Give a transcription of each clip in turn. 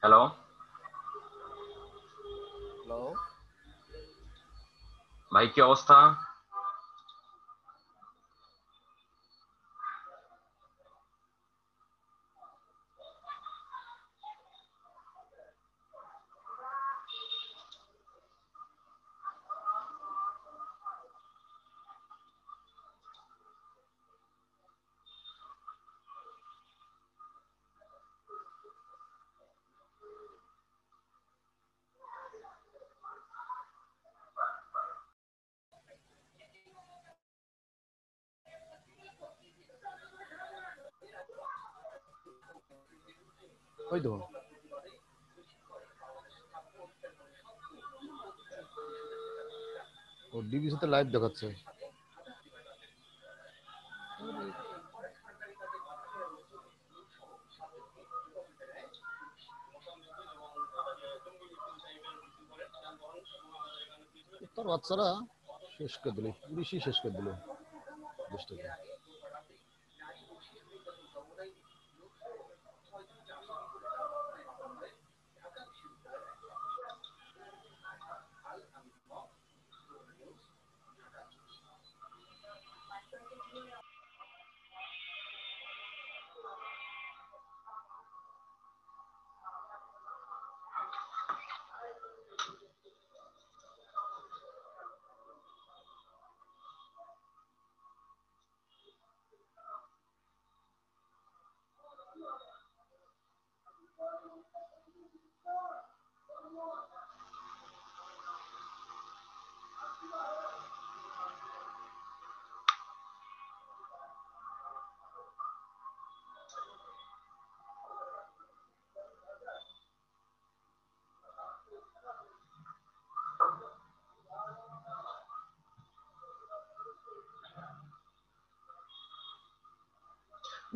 Hello hello. ভাই, কি অবস্থা? ওই তো ও ডিবিসিতে লাইভ দেখাচ্ছে। তোর বাচ্চারা শেষ করে দিল, পুলিশই শেষ করে দিল দেশটাকে।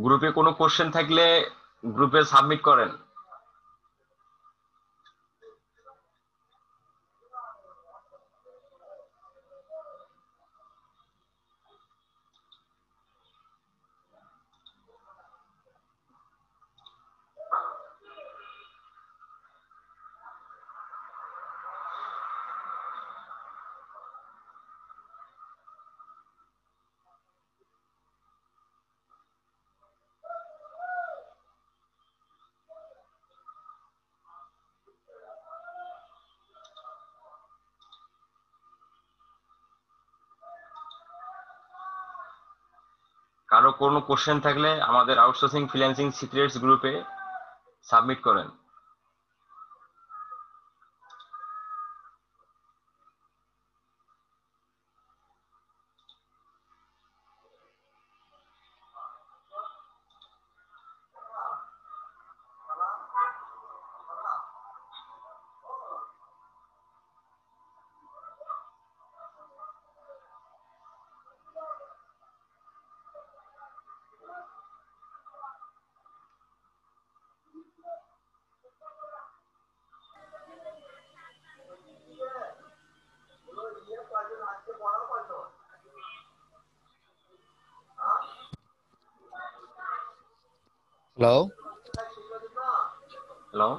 গ্রুপে কোনো কোশ্চেন থাকলে গ্রুপে সাবমিট করেন। কারো কোনো কোশ্চেন থাকলে আমাদের আউটসোর্সিং ফ্রিল্যান্সিং সিক্রেটস গ্রুপে সাবমিট করেন। হ্যালো। হ্যালো।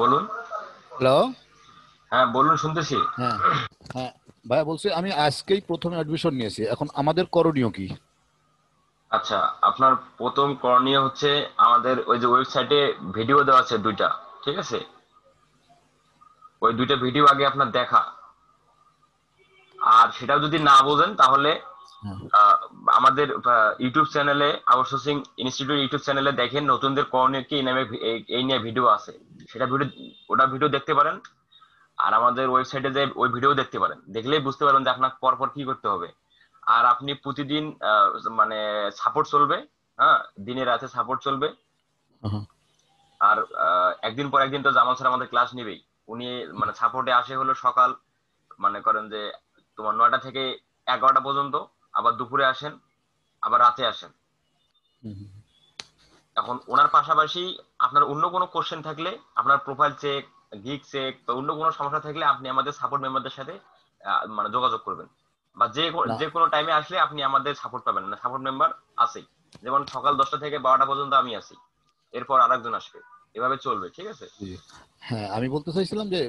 বলুন। হ্যালো। হ্যাঁ বলুন, শুনতেছি। হ্যাঁ, হ্যাঁ ভাইয়া বলছি, আমি আজকেই প্রথমে অ্যাডমিশন নিয়েছি, এখন আমাদের করণীয় কি? আচ্ছা, আপনার প্রথম করণীয় হচ্ছে আমাদের ওই যে ওয়েবসাইটে ভিডিও দেওয়া আছে দুইটা, ঠিক আছে? ওই দুইটা ভিডিও আগে আপনার দেখা। আর সেটাও যদি না বোঝেন তাহলে হ্যাঁ। আহ, আমাদের ইউটিউব চ্যানেলে, আউটসোর্সিং ইনস্টিটিউট ইউটিউব চ্যানেলে দেখেন নতুনদের করণীয় কি নামে এই নিয়ে ভিডিও আছে। সেটা ভিডিও, ওটা ভিডিও দেখতে পারেন। আর আমাদের ওয়েবসাইটে যে ওই ভিডিও দেখতে পারেন, দেখলেই বুঝতে পারবেন যে আপনার পরপর কি করতে হবে। আর আপনি প্রতিদিন মানে সাপোর্ট চলবে। হ্যাঁ, দিনে রাতে সাপোর্ট চলবে। হ্যাঁ। আর একদিন পর একদিন তো জামাল স্যার আমাদের ক্লাস নিবেই। উনি মানে সাপোর্টে আসে হলো সকাল, মনে করেন যে তোমার 9টা থেকে 11টা পর্যন্ত, আবার দুপুরে আসেন, আবার রাতে আসেন। হুম। এখন ওনার পাশাপাশি আপনার অন্য কোনো কোশ্চেন থাকলে, আপনার প্রোফাইল চেক, গিগ চেক বা অন্য কোনো সমস্যা থাকলে আপনি আমাদের সাপোর্ট মেম্বারদের সাথে মানে যোগাযোগ করবেন। বা যে না, যে কোনো টাইমে আসলে আপনি আমাদের সাপোর্ট পাবেন, না সাপোর্ট মেম্বার আছেই। যেমন সকাল 10টা থেকে 12টা পর্যন্ত আমি আছি, এরপর আরেকজন আসবে, এভাবে চলবে, ঠিক আছে? জি। হ্যাঁ, আমি বলতে চাইছিলাম যে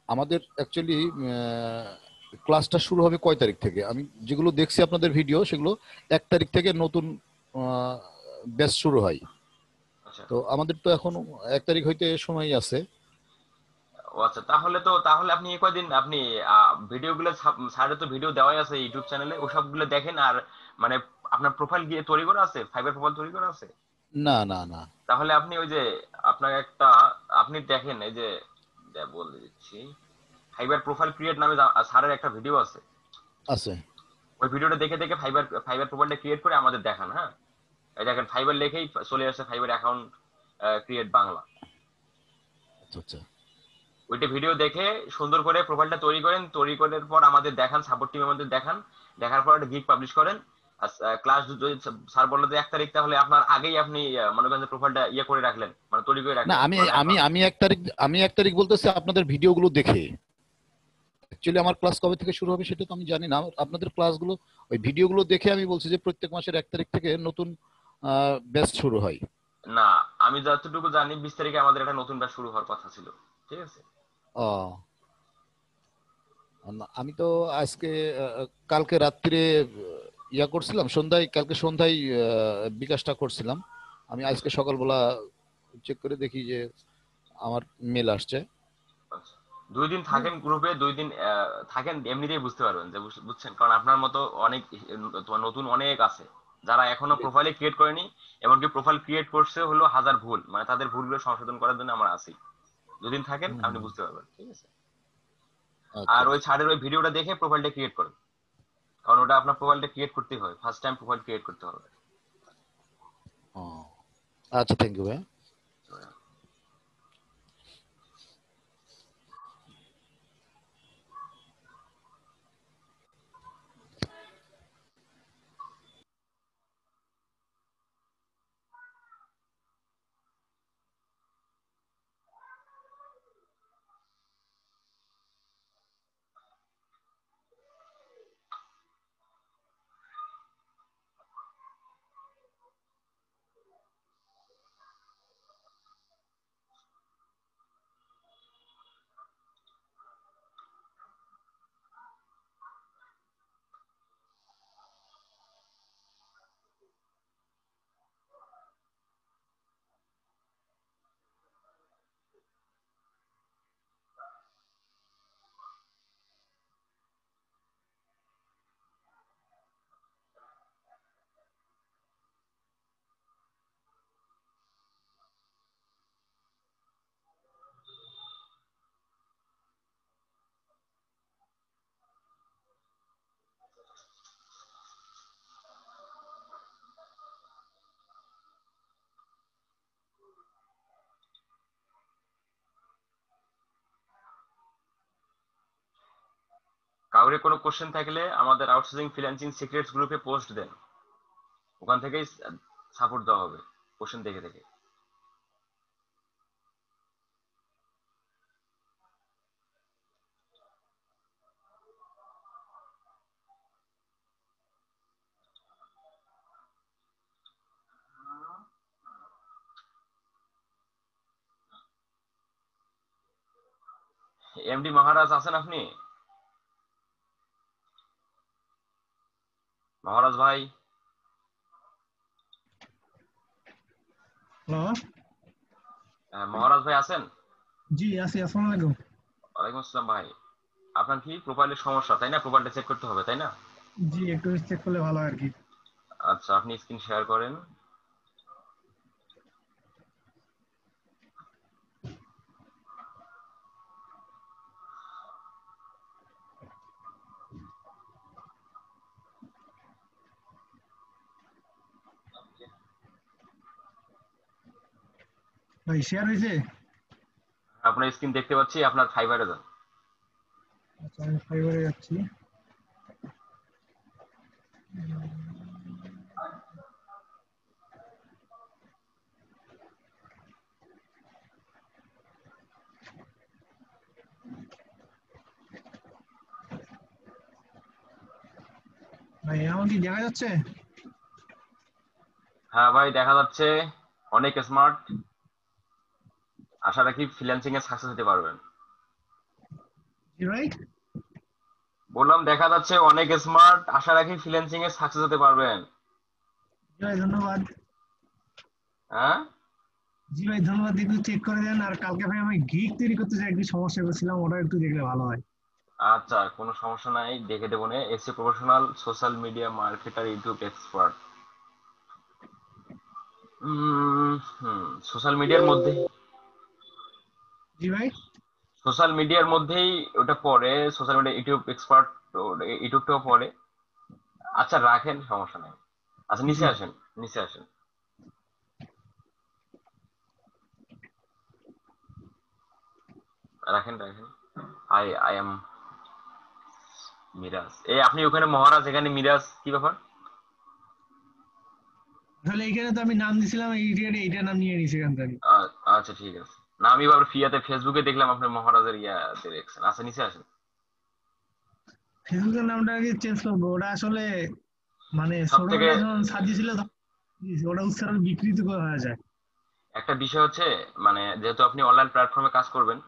আমাদের অ্যাকচুয়ালি ক্লাসটা শুরু হবে কয় তারিখ থেকে? আমি যেগুলো দেখছি আপনাদের ভিডিও, সেগুলো 1 তারিখ থেকে নতুন ব্যাচ শুরু হয়। আচ্ছা। তো আমাদের তো এখন 1 তারিখ হইতে সময় আছে। ও আচ্ছা, তাহলে আপনি এই কয়দিন আপনি ভিডিওগুলো, স্যারের তো ভিডিও দেওয়াই আছে ইউটিউব চ্যানেলে, ওসবগুলো দেখেন। আর মানে আপনার প্রোফাইল গিয়ে তৈরি করা আছে, ফাইবার প্রোফাইল তৈরি করা আছে? না, না, না। তাহলে আপনি ওই যে আপনার একটা, আপনি দেখেন এই যে, বলে দিচ্ছি, ফাইবার প্রোফাইল ক্রিয়েট নামে স্যারের একটা ভিডিও আছে। আছে। ওই ভিডিওটা দেখে দেখে ফাইবার ফাইবার প্রোফাইলটা ক্রিয়েট করে আমাদের দেখান, হ্যাঁ? এই দেখেন ফাইবার লেখেই চলে আসছে ফাইবার অ্যাকাউন্ট ক্রিয়েট বাংলা। আচ্ছা, আচ্ছা। ওইটা ভিডিও দেখে সুন্দর করে প্রোফাইলটা তৈরি করেন, তৈরি করার পর আমাদের দেখান, সাপোর্ট টিম আমাদের দেখান, দেখার পর একটা গিগ পাবলিশ করেন। আর ক্লাস যদি স্যার বললো যে 1 তারিখ, তাহলে আপনার আগেই আপনি মনে করেন যে প্রোফাইলটা ইয়ে করে রাখলেন, মানে তৈরি করে না, রাখলেন, আমি মানে আমি আমি 1 তারিখ, আমি 1 তারিখ বলতেছি আপনাদের ভিডিওগুলো দেখে। অ্যাকচুয়ালি আমার ক্লাস কবে থেকে শুরু হবে সেটা তো আমি জানি না। আপনাদের ক্লাসগুলো, ওই ভিডিওগুলো দেখে আমি বলছি যে প্রত্যেক মাসের 1 তারিখ থেকে নতুন ব্যাচ শুরু হয়। না, আমি যতটুকু জানি 20 তারিখে আমাদের একটা নতুন ব্যাচ শুরু হওয়ার কথা ছিল, ঠিক আছে? ও, না, আমি তো আজকে কালকে রাত্রে ইয়া করছিলাম, সন্ধ্যায়, কালকে সন্ধ্যায় বিকাশটা করছিলাম। আমি আচ্ছা, আজকে সকালবেলা চেক করে দেখি যে আমার মেল আসছে। আচ্ছা। 2 দিন থাকেন গ্রুপে, 2 দিন থাকেন, এমনিতেই বুঝতে পারবেন যে, বুঝছেন, কারণ আপনার মতো অনেক তোমার নতুন অনেক আছে যারা এখনো প্রোফাইলে ক্রিয়েট করেনি, এমনকি প্রোফাইল ক্রিয়েট করছে হলো হাজার ভুল, মানে তাদের ভুলগুলো সংশোধন করার জন্য আমরা আছি। 2 দিন থাকেন, হুম, আপনি হুম। বুঝতে পারবেন, ঠিক আছে? আচ্ছা, আর ওই আচ্ছা। ছাড়ের ওই ভিডিওটা দেখে প্রোফাইলটা ক্রিয়েট করুন, কারণ ওটা আপনার প্রোফাইলটা ক্রিয়েট করতেই হয়, ফার্স্ট টাইম প্রোফাইল ক্রিয়েট করতে হবে। ও, আচ্ছা, থ্যাংক ইউ ভাই। কাউরে কোনো কোশ্চেন থাকলে আমাদের আউটসোর্সিং ফ্রিল্যান্সিং সিক্রেটস গ্রুপে পোস্ট দেন, ওখান থেকেই সাপোর্ট দেওয়া হবে কোশ্চেন দেখে দেখে। এমডি মহারাজ আছেন আপনি? মহারাজ ভাই? হ্যালো। মহারাজ ভাই আছেন? জি আছি, আসসালামু আলাইকুম। ওয়ালাইকুম আসসালাম ভাই। আপনার কি প্রোফাইলের সমস্যা, তাই না? প্রোফাইলটা চেক করতে হবে, তাই না? জি একটু চেক করলে ভালো হয় আর কি। আচ্ছা, আপনি স্ক্রিন শেয়ার করেন। ভাই শেয়ার হয়েছে? আপনার স্ক্রিন দেখতে পাচ্ছি, আপনার ফাইবারে যান। আচ্ছা আমি ফাইবারে যাচ্ছি। ভাই এখন কি দেখা যাচ্ছে? হ্যাঁ ভাই, দেখা যাচ্ছে অনেক স্মার্ট। আশা রাখি ফ্রিল্যান্সিং এ সাকসেস হতে পারবেন। জি ভাই। বললাম দেখা যাচ্ছে অনেক স্মার্ট, আশা রাখি ফ্রিল্যান্সিং এ সাকসেস হতে পারবেন। জি ভাই ধন্যবাদ। হ্যাঁ, জি ভাই ধন্যবাদ, একটু চেক করে দেন। আর কালকে ভাই আমি গিগ তৈরি করতে চাই, একটু সমস্যা করছিলাম, ওটা একটু দেখলে ভালো হয়। আচ্ছা, কোনো সমস্যা নাই, দেখে দেবো নে। AC professional, social media marketer, YouTube expert. Social মিডিয়ার মধ্যে, জি ভাই। সোশ্যাল মিডিয়ার মধ্যেই ওটা পড়ে, সোশ্যাল মিডিয়া ইউটিউব এক্সপার্ট, ইউটিউবটাও পড়ে। আচ্ছা রাখেন, সমস্যা নাই। আচ্ছা নিচে জি আসেন, নিচে আসেন, রাখেন রাখেন। I am Miraj. এই আপনি ওখানে মহারাজ, এখানে মিরাজ, কি ব্যাপার? আসলে এইখানে তো আমি নাম দিছিলাম, এইটা নাম নিয়ে নিছি এখান থেকে। আচ্ছা ঠিক আছে। না আমি আবার ফেসবুকে দেখলাম আপনার মহারাজের ইয়াতে দেখছেন। আচ্ছা নিচে আসেন। ফেসবুকের নামটা আগে চেঞ্জ করবো, ওটা আসলে মানে সব থেকে ছোটবেলায় যখন সাজিয়েছিল তখন ওটা উচ্চারণ বিকৃত করে হয়ে যায়। একটা বিষয় হচ্ছে, মানে যেহেতু আপনি অনলাইন প্ল্যাটফর্মে কাজ করবেন,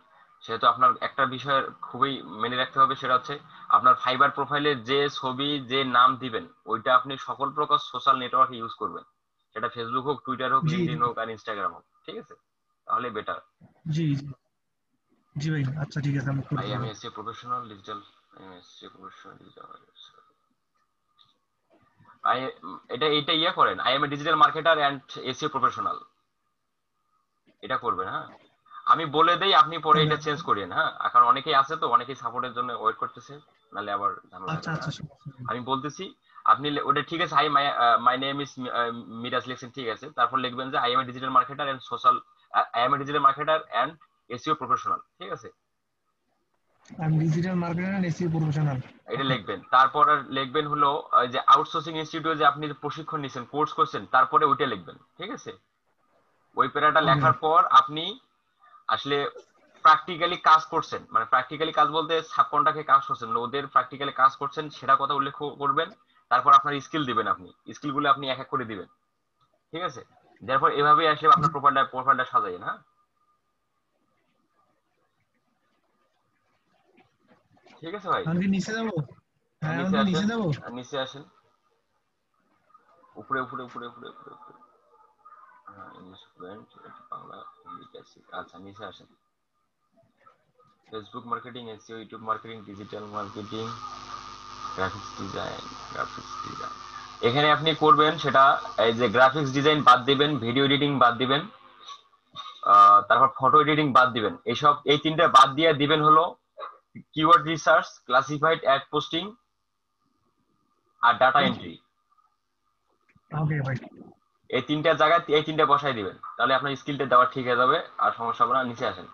সেহেতু আপনার একটা বিষয় খুবই মেনে রাখতে হবে, সেটা হচ্ছে আপনার ফাইবার প্রোফাইলে যে ছবি, যে নাম দিবেন, ওইটা আপনি সকল প্রকার সোশ্যাল নেটওয়ার্কে ইউজ করবেন। সেটা ফেসবুক হোক, টুইটার হোক, জি জি লিঙ্কডইন হোক, আর ইনস্টাগ্রাম হোক, ঠিক আছে? তাহলে বেটার। জি জি জি ভাই, আচ্ছা ঠিক আছে, আমি করে আই এম দেবো। SC professional digital, MSc professional digital, I এটা এটা ইয়ে করেন, I am a digital marketer and SEO professional, এটা করবেন। হ্যাঁ, আমি বলে দেই, আপনি পরে ওকে। এটা চেঞ্জ করিয়েন। হ্যাঁ, কারণ অনেকেই আছে তো, অনেকেই সাপোর্টের জন্য ওয়েট করতেছে, নাহলে আবার ঝামেলা হয়ে আচ্ছা যাবে। আচ্ছা হ্যাঁ, সমস্যা নেই। আমি বলতেছি, আপনি ওটা ঠিক আছে, মাই নেম ইজ মিরাজ লিখছেন, ঠিক আছে। তারপর লিখবেন যে I am a digital marketer and social, I am a digital marketer and SEO professional, ঠিক আছে। আমি digital marketer and SEO professional. এটা ওকে। লিখবেন। তারপর আর লিখবেন হলো ওই যে আউটসোর্সিং ইনস্টিটিউটে যে আপনি যে প্রশিক্ষণ নিছেন, কোর্স করছেন, তারপরে ওইটা লিখবেন, ঠিক আছে। ওই প্যারাটা ওকে। লেখার পর আপনি আসলে প্র্যাকটিক্যালি কাজ করছেন, মানে প্র্যাকটিক্যালি কাজ বলতে সাবকন্ট্রাক্টে কাজ করছেন, ওদের প্র্যাকটিক্যালি কাজ করছেন সেটা কথা উল্লেখ করবেন। তারপর আপনার স্কিল দিবেন, আপনি স্কিলগুলো আপনি এক এক করে দিবেন, ঠিক আছে। তারপর এভাবেই আসলে আপনার প্রোফাইলটা সাজাইন। হ্যাঁ, ঠিক আছে ভাই। আমি কি নিচে যাবো? হ্যাঁ আমি নিচে কি আসেন, নিচে যাবো? নিচে আসেন, উপরে উপরে উপরে উপরে উপরে উপরে। হ্যাঁ, English fluent, Bangla, Hindi basic. আচ্ছা নিচে আসেন। Facebook marketing, SEO, YouTube marketing, digital marketing, graphics design. এখানে আপনি করবেন সেটা, এই যে গ্রাফিক্স ডিজাইন বাদ দিবেন, ভিডিও এডিটিং বাদ দিবেন, তারপর ফটো এডিটিং বাদ দিবেন। এই তিনটা বাদ দিয়ে দিবেন হলো keyword research, classified ad posting, আর ডাটা এন্ট্রি। ওকে ভাই। এই তিনটা জায়গায় এই তিনটা বসাই দিবেন, তাহলে আপনার স্কিলটা দেওয়া ঠিক হয়ে যাবে, আর সমস্যা হবে না। নিচে আসেন।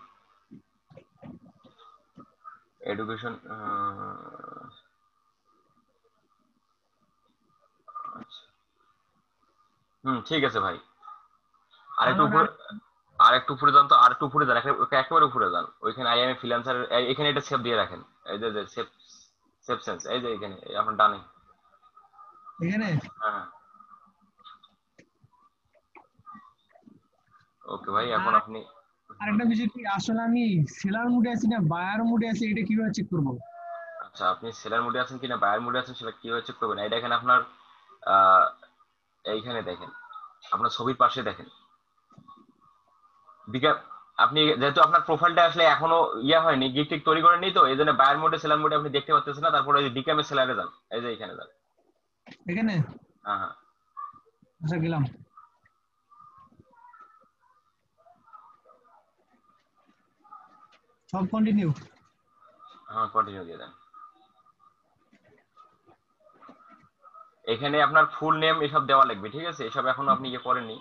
এডুকেশন, আচ্ছা, ঠিক আছে ভাই। আরেকটু আমার উপরে, আরেকটু উপরে যান তো, আরেকটু উপরে যান, একেবারে উপরে যান। ওইখানে আই এম এ ফ্রিল্যান্সার, এখানে এটা সেভ দিয়ে রাখেন। এই যে সেভ, সেভ সেন্স, এই যে এখানে আপনার ডানে। এখানে হ্যাঁ হ্যাঁ, ওকে ভাই, এখন আর আপনি, আরেকটা বিষয় কি, আসলে আমি সেলার মুডে আছি না বায়ার মুডে আছি, এটা কিভাবে চেক করবো? আচ্ছা আপনি সেলার মোডে আছেন কিনা বায়ার মোডে আছেন সেটা কিভাবে চেক করবেন? এটা এখানে আপনার, আহ, এইখানে দেখেন, আপনার ছবির পাশে দেখেন। বিকা- আপনি যেহেতু আপনার প্রোফাইলটা আসলে এখনো ইয়া হয়নি, গিগ টিক তৈরি করেননি, তো এই জন্য বায়ার মোডে সেলার মোডে আপনি দেখতে পাচ্ছেন না। তারপরে বিকামে সেলারে যান, এই যে এখানে যান। এখানে হ্যাঁ হ্যাঁ, আচ্ছা গেলাম, সব কন্টিনিউ। হ্যাঁ কন্টিনিউ দিয়ে দেন। এখানে আপনার ফুল নেম এসব দেওয়া লাগবে, ঠিক আছে। এসব এখনো আপনি ইয়ে করেননি।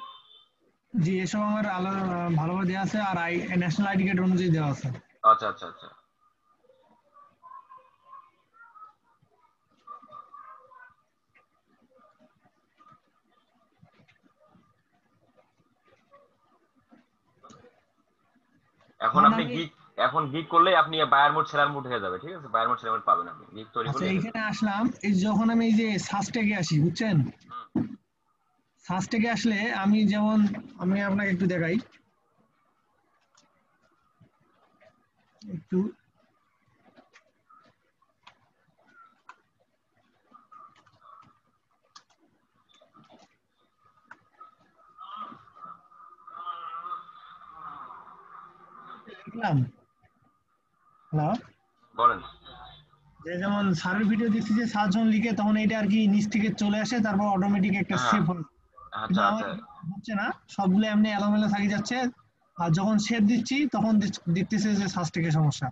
জি এসব আমার আলাদা ভালোভাবে দেওয়া আছে, আর ন্যাশনাল আইডি কার্ড অনুযায়ী দেওয়া আছে। আচ্ছা আচ্ছা আচ্ছা, এখন এখন আপনি আমি গিগ, এখন গিগ করলে আপনি বায়ার মোড সেলার মোড হয়ে যাবে, ঠিক আছে। বায়ার মোড সেলার মোড পাবেন আপনি, গিগ তৈরি আচ্ছা করলে এটা। এইখানে আসলাম, এই যখন আমি এই যে সার্চ ট্যাগে আসি বুঝছেন, হুম, সার্চ থেকে আসলে আমি যেমন, আমি আপনাকে একটু দেখাই, একটু লিখলাম। হ্যালো, বলেন। যে যেমন সার্ভে ভিডিও দেখছি যে 7 জন লিখে, তখন এটা আর কি নিচ থেকে চলে আসে, তারপর অটোমেটিক একটা হ্যাঁ, সেভ হয়। আচ্ছা কিন্তু আমার আচ্ছা। হচ্ছে না, সবগুলো এমনি এলোমেলো থাকি যাচ্ছে। আর যখন সেভ দিচ্ছি তখন দেখতেছে যে সার্চ থেকে সমস্যা।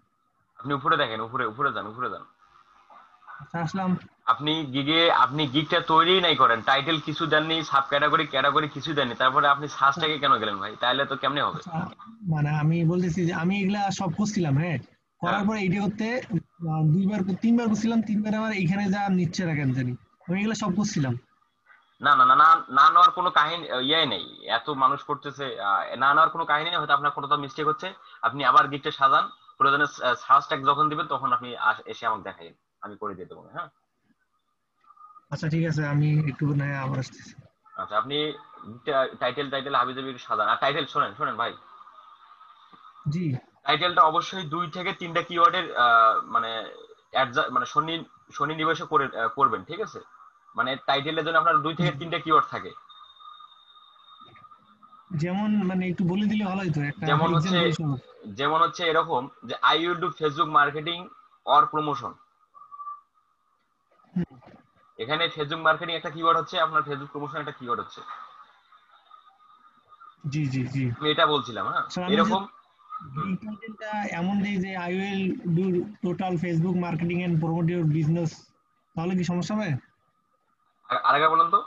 আপনি উপরে দেখেন, উপরে উপরে যান, উপরে যান। আচ্ছা, আসলাম। আপনি গিগটা তৈরি নাই করেন, টাইটেল কিছু দেননি, সাব ক্যাটাগরি ক্যাটাগরি কিছু দেননি, তারপরে আপনি আচ্ছা, সার্চটাকে কেন গেলেন ভাই? তাহলে তো কেমনে হবে? আচ্ছা, মানে আমি বলতেছি যে আমি এগুলা সব করছিলাম, হ্যাঁ, হ্যাঁ। করার পরে এইটা করতে দুইবার তিনবার করছিলাম, তিনবার আমার এখানে যা নিচ্ছে না কেন জানি, আমি এগুলা সব করছিলাম। না না না না, না নেওয়ার কোনো কাহিনী নেই। এত মানুষ করতেছে, না নেওয়ার কোনো কাহিনী নেই, হয়তো আপনার কোথাও মিস্টেক হচ্ছে। আপনি আবার গিকটা সাজান, প্রয়োজনে সার্চ ট্যাগ যখন দিবেন তখন আপনি এসে আমাকে দেখাইন, আমি করে দিয়ে দেবো, হ্যাঁ। আচ্ছা, ঠিক আছে, আমি একটু না আবার আসতেছি। আচ্ছা, আপনি টাইটেল টাইটেল হাবিজাবি সদান। আর টাইটেল শোনেন শোনেন ভাই, জি, টাইটেলটা অবশ্যই 2 থেকে 3টা কিওয়ার্ডের মানে মানে সন্নিবেশে করবেন, ঠিক আছে? মানে টাইটেলের জন্য আপনার 2 থেকে 3টা কিওয়ার্ড থাকে। যেমন মানে একটু বলে দিলে ভালো হতো, একটা যেমন হচ্ছে এক্সাম্পল সহ। এরকম যে I will do Facebook marketing or promotion. এখানে ফেসবুক মার্কেটিং একটা কিওয়ার্ড হচ্ছে, আপনার ফেসবুক প্রমোশন একটা কিওয়ার্ড হচ্ছে। জি, জি, জি। আমি এটা বলছিলাম, হ্যাঁ, স্যার, আমি এরকম। যদি হুম। এই টাইটেলটা এমন দিই যে I will do total Facebook marketing and promote your business, তাহলে কি সমস্যা হবে? আরেকবার বলেন তো।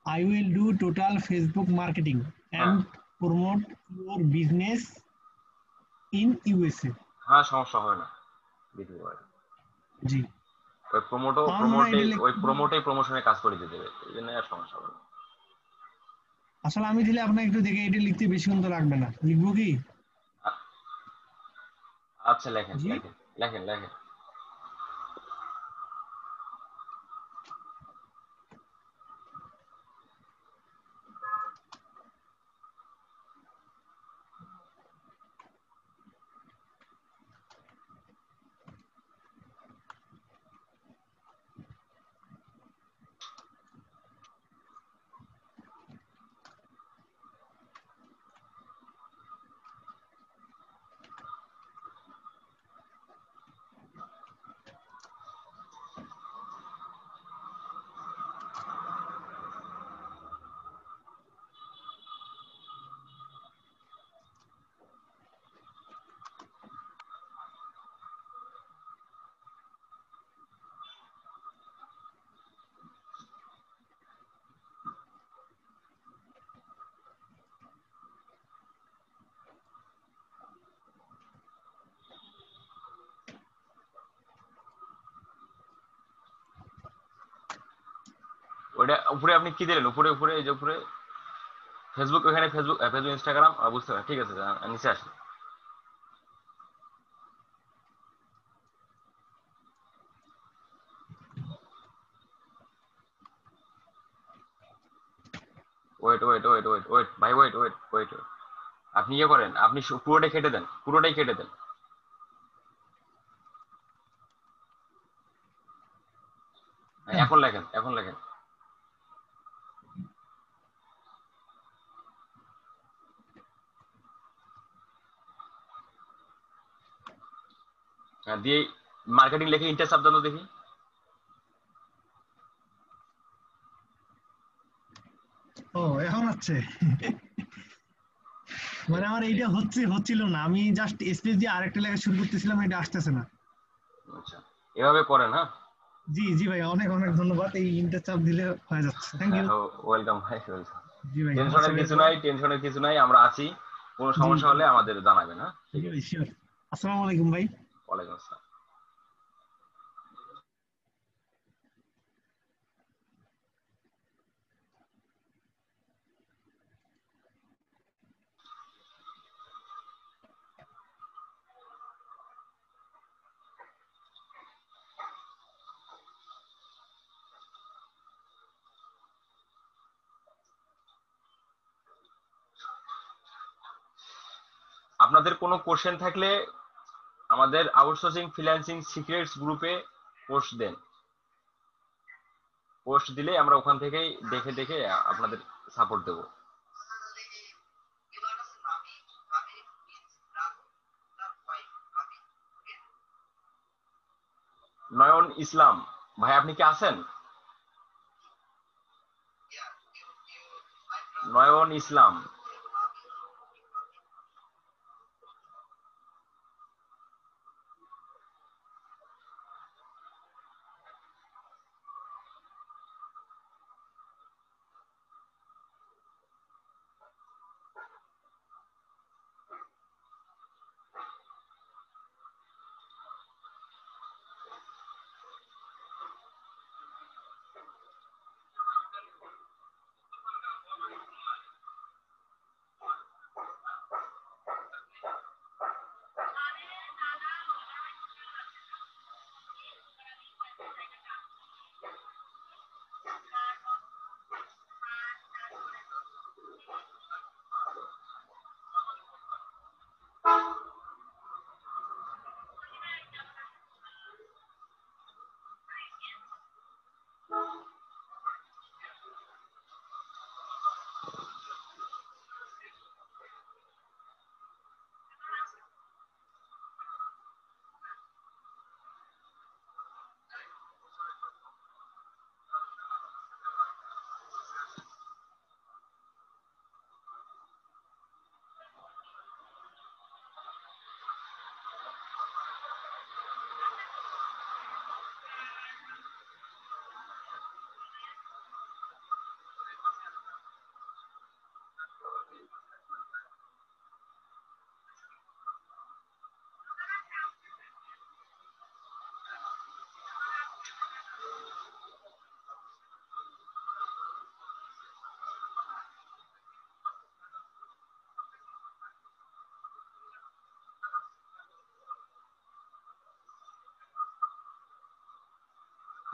I will do total Facebook marketing হ্যাঁ and promote your business in USA. হ্যাঁ, সমস্যা হবে না, দিতে পারে। জি, ওই প্রমোটও আমার মনে হয় প্রমোটে এটা ওই প্রমোটেই প্রমোশনের কাজ করে দিয়ে দেবে, এই জন্য আর সমস্যা হবে না। আসলে আমি দিলে আপনাকে একটু দেখে এটা লিখতে বেশিক্ষণ তো লাগবে না, লিখবো কি? আ- আচ্ছা, লেখেন জি, লেখেন লেখেন লেখেন। ওইটা উপরে আপনি কি দিলেন? উপরে উপরে, এই যে উপরে ফেসবুক, ওখানে ফেসবুক ফেসবুক ইনস্টাগ্রাম, বুঝতে পারেন, ঠিক আছে, নিচে আসেন। Wait wait wait wait wait ভাই, ওয়েট ওয়েট ওয়েট। আপনি ইয়ে করেন, আপনি পুরোটাই কেটে দেন, পুরোটাই কেটে দেন। হ্যাঁ, এখন লেখেন, এখন লেখেন। হ্যাঁ, দিয়ে মার্কেটিং লিখে ইন্টার শব্দ দেখি। ও, এখন হচ্ছে। মানে আমার এইটা হচ্ছিল না, আমি জাস্ট স্পেস দিয়ে আরেকটা লেখা শুরু করতেছিলাম, এটা আসতেছে না। আচ্ছা, এভাবে করেন, হ্যাঁ। জি, জি ভাই, অনেক অনেক ধন্যবাদ, এই ইন্টার চাপ দিলে হয়ে যাচ্ছে, থ্যাংক হ্যাঁ, ইউ। ওয়েলকাম ভাই, ওয়েলকাম। জি ভাই, আমার টেনশনের ছেলের কিছু নাই, টেনশনের কিছু নাই, আমরা আছি। কোনো জি, সমস্যা হলে আমাদের জানাবেন, হ্যাঁ, জি ঠিক ভাই, আছে। শিওর। আসসালামু আলাইকুম ভাই। ওয়ালাইকুম আসসালাম। আপনাদের কোনো কোশ্চেন থাকলে আমাদের আউটসোর্সিং ফ্রিল্যান্সিং সিক্রেটস গ্রুপে পোস্ট দেন, পোস্ট দিলে আমরা ওখান থেকেই দেখে দেখে আপনাদের সাপোর্ট দেব। নয়ন ইসলাম ভাই, আপনি কি আছেন? নয়ন ইসলাম,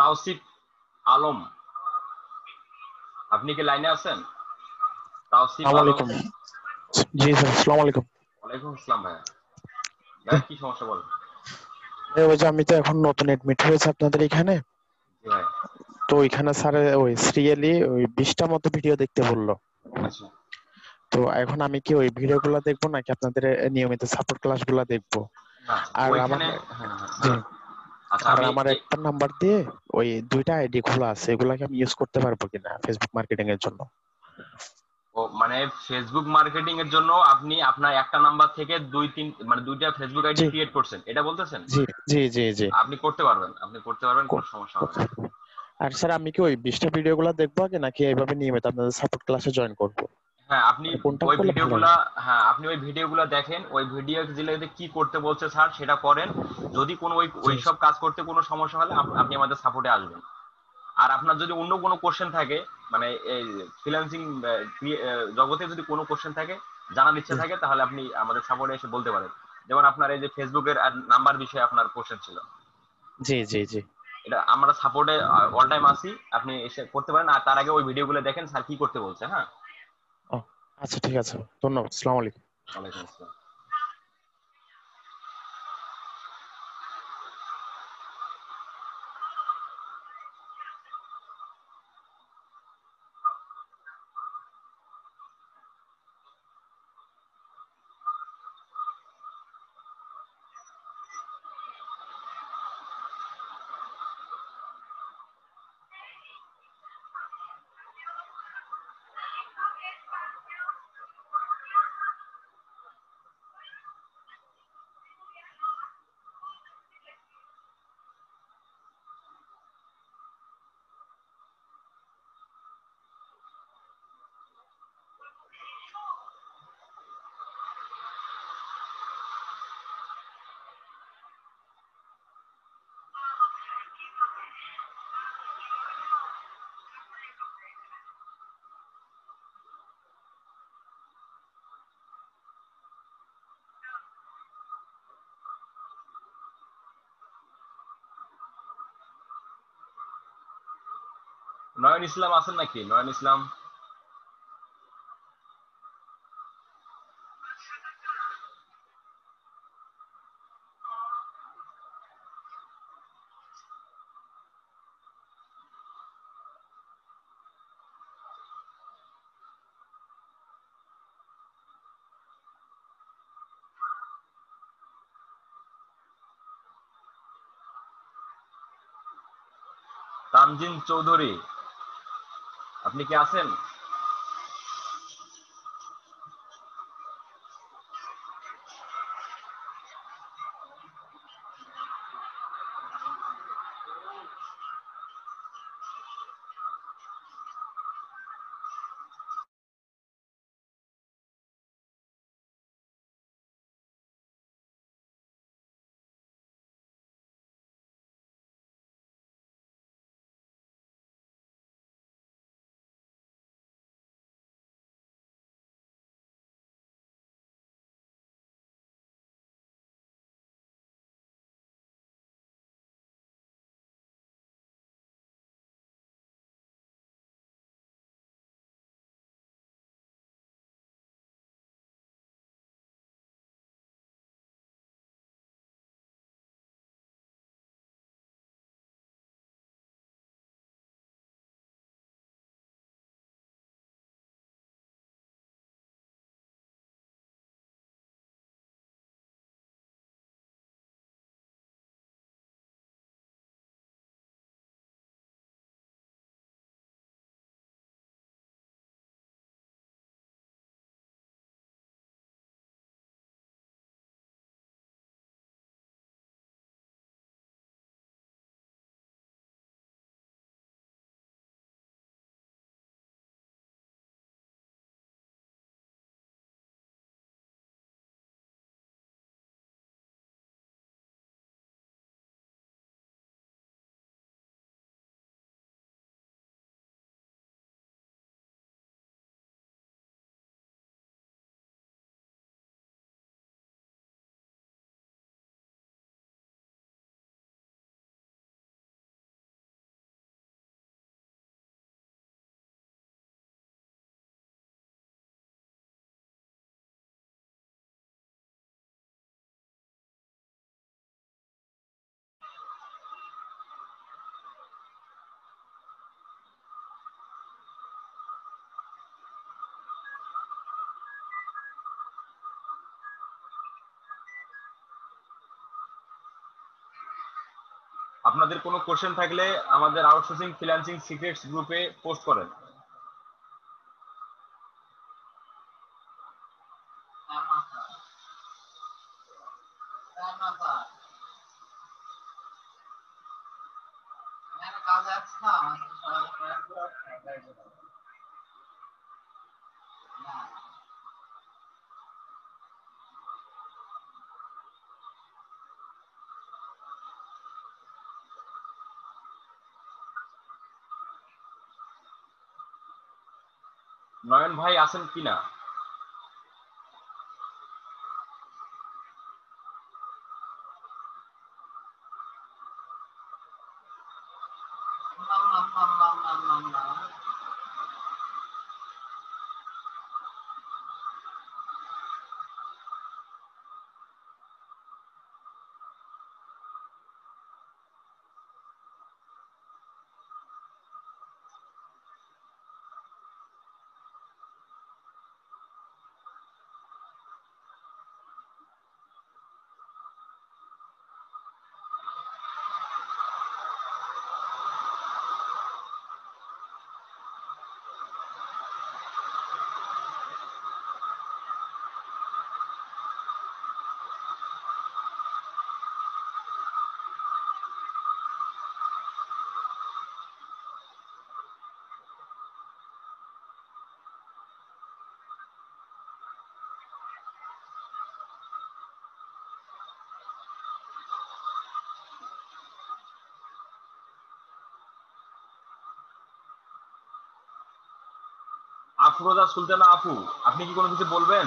তাওসিফ আলম, আপনি কি লাইনে আছেন? তাওসিফ আসসালামু আলম। আলাইকুম। জি স্যার, আসসালামু আলাইকুম। ওয়ালাইকুম আসসালাম ভাইয়া। ভাইয়া কি সমস্যা বলেন? ওই যে আমি তো এখন নতুন এডমিট হয়েছে আপনাদের এখানে, জি ভাই। তো ওইখানে স্যার ওই সিরিয়ালি ওই 20টা মতো ভিডিও দেখতে বললো। আচ্ছা, তো এখন আমি কি ওই ভিডিওগুলো দেখবো নাকি আপনাদের নিয়মিত সাপোর্ট ক্লাসগুলো দেখবো? না আর আমার ওইখানে, হ্যাঁ হ্যাঁ জি, বলেন। আচ্ছা আর আমি আমার একটা নাম্বার দিয়ে ওই 2টা আইডি খোলা আছে, এগুলাকে আমি ইউজ করতে পারবো কিনা ফেসবুক মার্কেটিং এর জন্য? ও মানে ফেসবুক মার্কেটিং এর জন্য আপনি আপনার একটা নাম্বার থেকে দুই তিন মানে দুইটা ফেসবুক আইডি জি ক্রিয়েট করছেন, এটা বলতেছেন? জি জি জি জি আপনি করতে পারবেন, আপনি করতে পারবেন, কোনো সমস্যা হবে করতে না। পারবো। আর স্যার আমি কি ওই 20টা ভিডিওগুলো দেখবো আগে নাকি এইভাবে নিয়মিত আপনাদের সাপোর্ট ক্লাসে জয়েন করবো? হ্যাঁ আপনি মানে কোনটা ওই করলে ভালো ভিডিওগুলা, হয়? হ্যাঁ আপনি ওই ভিডিওগুলা দেখেন, ওই ভিডিও গুলোতে কি করতে বলছে স্যার সেটা করেন। যদি কোনো জি ওই সব কাজ করতে কোনো সমস্যা হলে আপনি আমাদের সাপোর্টে আসবেন। আর আপনার যদি অন্য কোনো কোশ্চেন থাকে, মানে এই ফ্রিল্যান্সিং জগতে যদি কোনো কোশ্চেন থাকে, জানার ইচ্ছা জি থাকে, তাহলে আপনি আমাদের সাপোর্টে এসে বলতে পারেন। যেমন আপনার এই যে ফেসবুকের নাম্বার বিষয়ে আপনার কোশ্চেন ছিল, জি জি জি। এটা আমরা সাপোর্টে অল টাইম আসি, আপনি এসে করতে পারেন। আর তার আগে ওই ভিডিওগুলো দেখেন স্যার কি করতে বলছে। হ্যাঁ, ও আচ্ছা, ঠিক আছে, ধন্যবাদ, আসসালামু আলাইকুম। ওয়ালাইকুম আসসালাম। নয়ন ইসলাম আছেন নাকি? নয়ন ইসলাম, তামজিন চৌধুরী, আপনি কি আছেন? আপনাদের কোনো কোশ্চেন থাকলে আমাদের আউটসোর্সিং ফ্রিল্যান্সিং সিক্রেটস গ্রুপে পোস্ট করেন। নয়ন ভাই আছেন কিনা? আফরোজা সুলতানা আপু, আপনি কি কোনো কিছু বলবেন?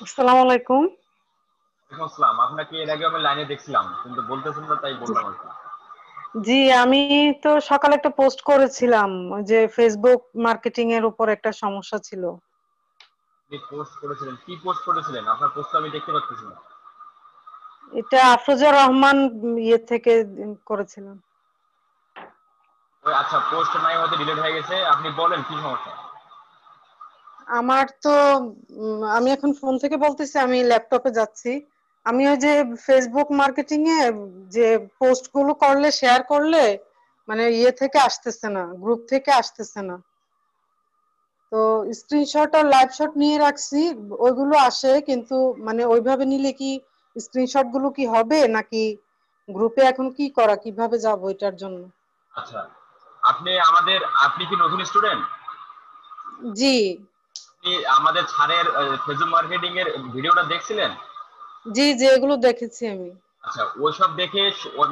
আসসালামু আলাইকুম। ওয়ালাইকুম আসসালাম। আপনাকে এর আগে আমি লাইনে দেখছিলাম কিন্তু বলতেছেন না, তাই বললাম আর কি। জি, আমি তো সকালে একটা পোস্ট করেছিলাম যে ফেসবুক মার্কেটিং এর উপর একটা সমস্যা ছিল। আপনি পোস্ট করেছিলেন, কি পোস্ট করেছিলেন? আপনার পোস্ট আমি দেখতে পাচ্ছি না। এটা আফরোজা রহমান ইয়ে থেকে করেছিলাম। ওই আচ্ছা, পোস্ট নাই হয়তো ডিলিট হয়ে গেছে, আপনি বলেন কি সমস্যা। আমার তো আমি এখন ফোন থেকে বলতেছি, আমি ল্যাপটপে যাচ্ছি। আমি ওই যে ফেসবুক মার্কেটিং এ যে পোস্ট গুলো করলে শেয়ার করলে মানে ইয়ে থেকে আসতেছে না, গ্রুপ থেকে আসতেছে না। তো স্ক্রিনশট আর লাইভ শট নিয়ে রাখছি, ওইগুলো আসে, কিন্তু মানে ওইভাবে নিলে কি স্ক্রিনশট গুলো কি হবে নাকি গ্রুপে এখন কি করা, কিভাবে যাব এটার জন্য? আচ্ছা, আপনি কি নতুন স্টুডেন্ট? জি আপনি আমাদের স্যারের ফেসবুক মার্কেটিং এর ভিডিওটা দেখছিলেন? জি জি, এগুলো দেখেছি আমি। আচ্ছা, ওইসব দেখে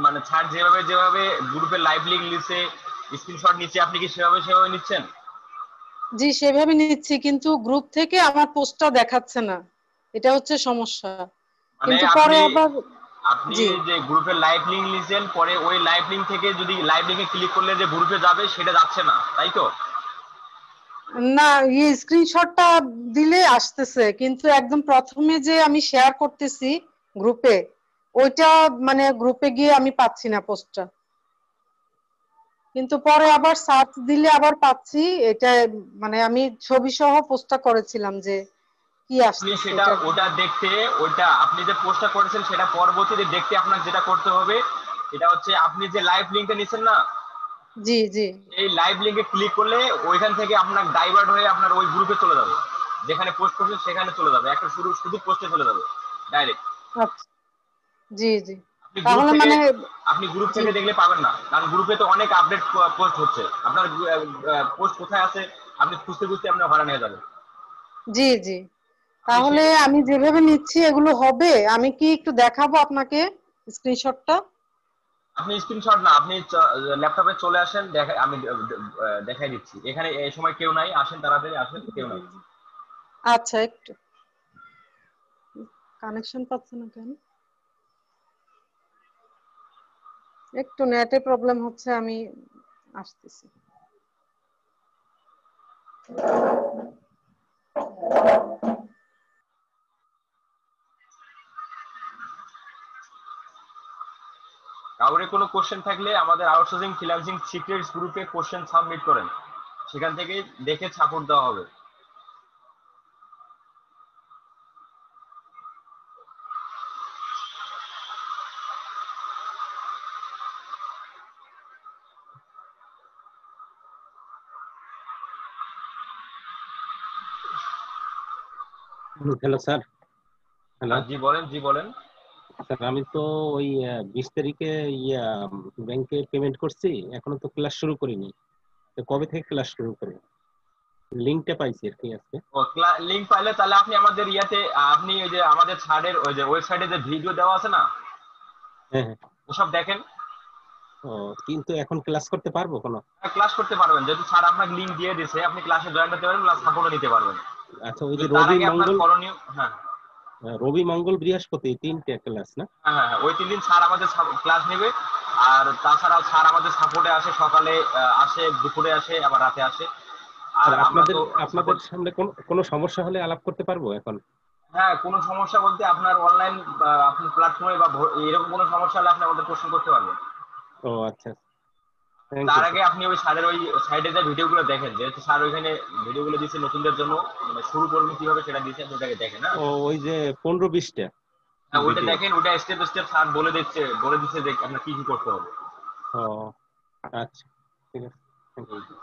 মানে স্যার যেভাবে যেভাবে গ্রুপে লাইভ লিংক নিচ্ছে, স্ক্রিনশট নিচ্ছে, আপনি কি সেভাবে সেভাবে নিচ্ছেন? জি সেভাবে নিচ্ছি, কিন্তু গ্রুপ থেকে আমার পোস্টটা দেখাচ্ছে না, এটা হচ্ছে সমস্যা। মানে কিন্তু পরে আপনি আবার আপনি জি যে গ্রুপে লাইভ লিংক নিছেন, পরে ওই লাইভ লিংক থেকে যদি লাইভ লিংকে ক্লিক করলে যে গ্রুপে যাবে সেটা যাচ্ছে না, তাই তো? না, এই স্ক্রিনশটটা দিলে আসতেছে, কিন্তু একদম প্রথমে যে আমি শেয়ার করতেছি গ্রুপে, ওইটা মানে গ্রুপে গিয়ে আমি পাচ্ছি না পোস্টটা, কিন্তু পরে আবার সার্চ দিলে আবার পাচ্ছি। এটা মানে আমি ছবি সহ পোস্টটা করেছিলাম যে কি আপনি আসতেছে সেটা এটার জন্য। ওটা দেখতে, ওটা আপনি যে পোস্টটা করেছেন সেটা পরবর্তীতে দেখতে আপনার যেটা করতে হবে, সেটা হচ্ছে আপনি যে লাইভ লিংকটা নিছেন না, জি জি এই লাইভ লিংকে ক্লিক করলে ওইখান থেকে আপনার ডাইভার্ট হয়ে আপনার ওই গ্রুপে চলে যাবে, যেখানে পোস্ট করছেন সেখানে চলে যাবে, একটা শুধু শুধু পোস্টে চলে যাবে ডাইরেক্ট। আচ্ছা, জি জি, আপনি গ্রুপ তাহলে থেকে মানে আপনি গ্রুপ জি থেকে দেখলে পাবেন না, কারণ গ্রুপে তো অনেক আপডেট পোস্ট হচ্ছে, আপনার পোস্ট কোথায় আছে আপনি খুঁজতে খুঁজতে আপনার হয়রান হয়ে যাবে। জি জি, আপনি তাহলে সেটা আমি যেভাবে নিচ্ছি এগুলো হবে? আমি কি একটু দেখাবো আপনাকে স্ক্রিনশটটা? আপনি স্ক্রিনশট না, আপনি ল্যাপটপে চলে আসেন, আমি দেখাই দিচ্ছি, এখানে এই সময় কেউ নাই, আসেন তাড়াতাড়ি আসেন, জি কেউ জি নাই। জি। আচ্ছা, একটু কানেকশন পাচ্ছে না কেন, একটু নেটে প্রবলেম হচ্ছে, আমি আসতেছি। কাউরে কোনো কোশ্চেন থাকলে আমাদের আউটসোর্সিং ফ্রিল্যান্সিং সিক্রেটস গ্রুপে কোশ্চেন সাবমিট করেন, সেখান থেকে দেখে সাপোর্ট দেওয়া হবে। Hello sir. হ্যালো জি বলেন, জি বলেন। স্যার, আমি তো ওই 20 তারিখে ইয়া ব্যাংকে পেমেন্ট করছি, এখনো তো ক্লাস শুরু করিনি। তো কবে থেকে ক্লাস শুরু করবো? লিঙ্কটা পাইছি আর কি আজকে। ও, লিংক পাইলে তাহলে আপনি আমাদের ইয়াতে আপনি ওই যে আমাদের ছাড়ের ওই যে ওয়েবসাইটে যে ভিডিও দেওয়া আছে না, হ্যাঁ হ্যাঁ। ওসব দেখেন। ও, কিন্তু এখন ক্লাস করতে পারবো কোনো? ক্লাস করতে পারবেন, যেহেতু স্যার আপনাকে লিংক দিয়ে দিয়েছে, আপনি ক্লাসে জয়েন করতে পারবেন, প্লাস সাপোর্টও নিতে পারবেন। আচ্ছা, ওই যে কিন্তু তার রবি আগে আপনার মঙ্গল, করণীয়, হ্যাঁ রবি মঙ্গল বৃহস্পতি 3টে ক্লাস না? হ্যাঁ হ্যাঁ হ্যাঁ, ওই 3 দিন স্যার আমাদের ক্লাস নেবে। আর তাছাড়াও স্যার আমাদের সাপোর্টে আসে, সকালে আসে, দুপুরে আসে, আবার রাতে আসে। আর আর আমরা আপনাদের তো আপনাদের সাপোর্ট, সামনে কোনো সমস্যা হলে আলাপ করতে পারবো এখন? হ্যাঁ কোনো সমস্যা বলতে আপনার অনলাইন আপনার প্ল্যাটফর্মে বা এরকম কোনো সমস্যা হলে আপনি আমাদের কোশ্চেন করতে পারবেন। ও আচ্ছা, থ্যাংক তার ইউ আগে স্যার। আপনি ওই স্যারের ওই সাইডে যে ভিডিওগুলো দেখেন, যেহেতু স্যার ওইখানে ভিডিওগুলো দিচ্ছে নতুনদের জন্য, মানে শুরু করবেন কিভাবে সেটা দিচ্ছে, আপনি ওটাকে দেখেন। হ্যাঁ ও, ওই যে 15-20টা হ্যাঁ, ওইটা ভিডিও। দেখেন, ওইটা স্টেপ স্টেপ স্যার বলে দিচ্ছে যে আপনার কি কি করতে হবে। ও আচ্ছা, ঠিক আছে, thank you.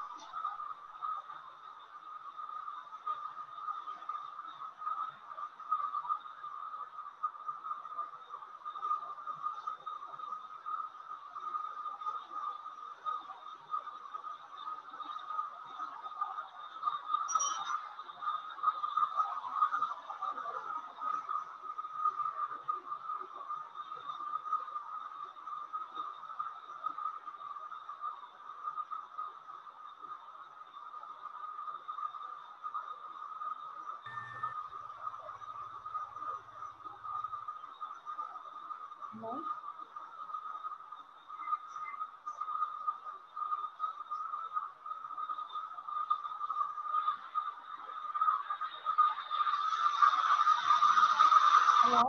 Hello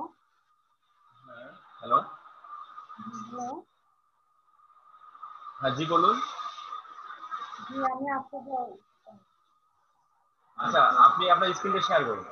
hello, hello, হ্যাঁ জি বলুন। জি আমি আপনাকে আচ্ছা, আপনি আপনার স্ক্রিনটা শেয়ার করুন।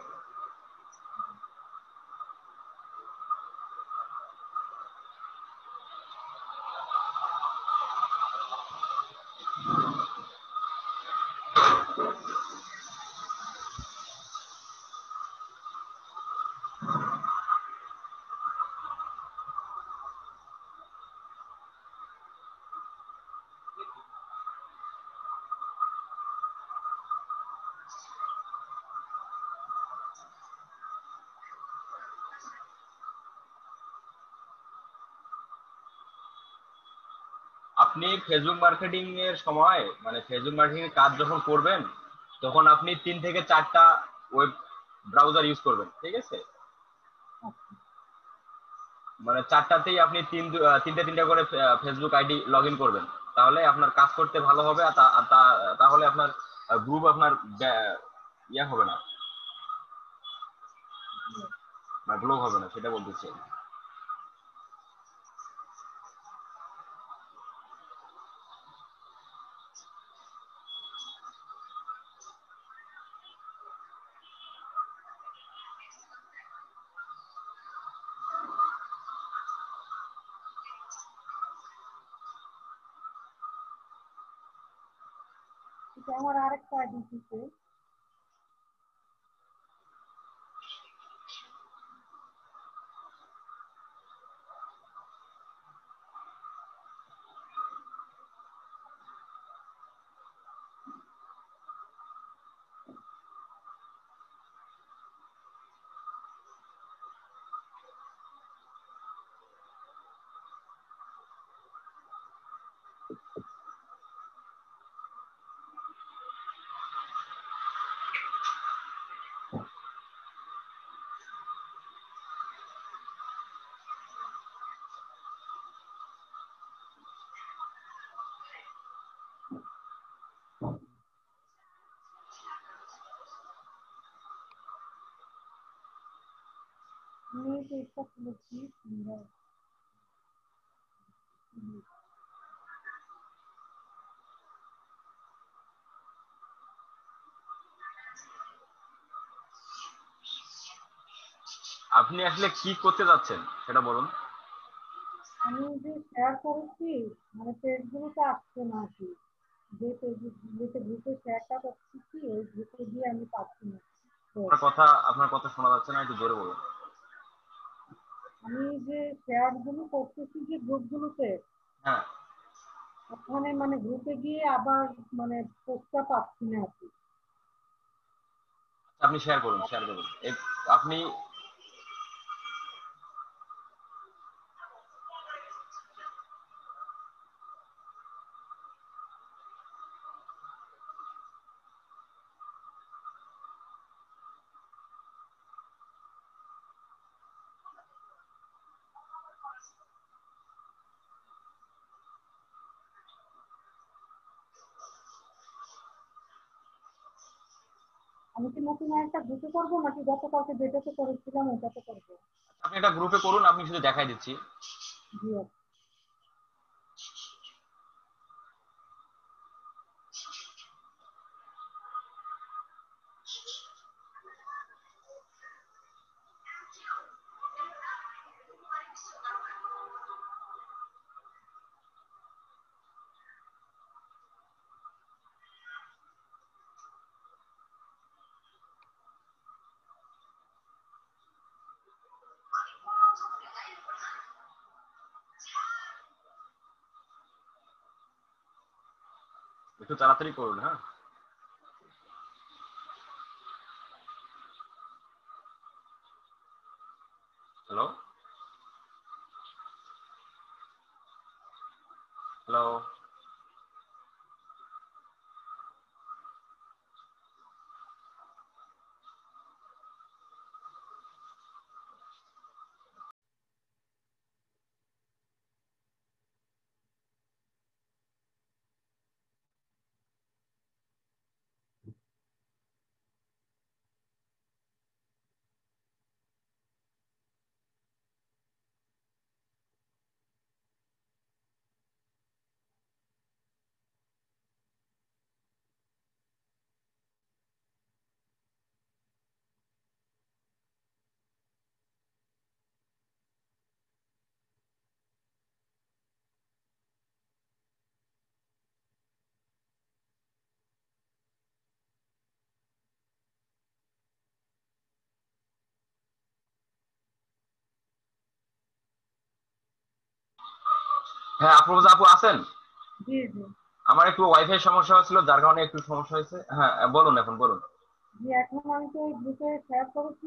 আপনি ফেসবুক মার্কেটিং এর সময় মানে ফেসবুক মার্কেটিং এর কাজ যখন করবেন তখন আপনি 3 থেকে 4টা ওয়েব ব্রাউজার ইউজ করবেন, ঠিক আছে? মানে 4টাতেই আপনি তিনটা করে ফেসবুক আইডি লগ ইন করবেন, তাহলে আপনার কাজ করতে ভালো হবে। আর তাহলে আপনার গ্রুপ আপনার ইয়া হবে না, মানে ব্লক হবে না, সেটা বলতেছি। এটা আমার আরেকটা আইডি দিতে। আমি পেজটা খুলেছি। আপনি আসলে কি করতে যাচ্ছেন সেটা বলুন। আমি যে শেয়ার করেছি মানে পেজগুলোতে আসছে না আর কি। যে পেজগুলোতে গ্রুপে শেয়ারটা করছি ওই গ্রুপে গিয়ে আমি পাচ্ছি না। তো আপনার কথা শোনা যাচ্ছে না, একটু জোরে বলুন। আমি যে শেয়ার গুলো করতেছি যে গ্রুপগুলোতে, হ্যাঁ, ওখানে মানে গ্রুপে গিয়ে আবার মানে পোস্টটা পাচ্ছি না আর কি। আপনি শেয়ার করুন। আপনি আমি কি নতুন একটা গ্রুপে করবো নাকি গতকালকে যেটাতে করেছিলাম ওটাতে করবো? আপনি একটা গ্রুপে করুন, আমি শুধু দেখাই দিচ্ছি। জি আচ্ছা। একটু তাড়াতাড়ি করুন। হ্যাঁ, হ্যালো হ্যালো। হ্যাঁ, আফরোজা আপু আছেন? জি জি। আমার একটু ওয়াইফাই সমস্যা হচ্ছিল, যার কারণে একটু সমস্যা হয়েছে। হ্যাঁ, বলুন, এখন বলুন। জি এখন আমি তো ওই গ্রুপে শেয়ার করেছি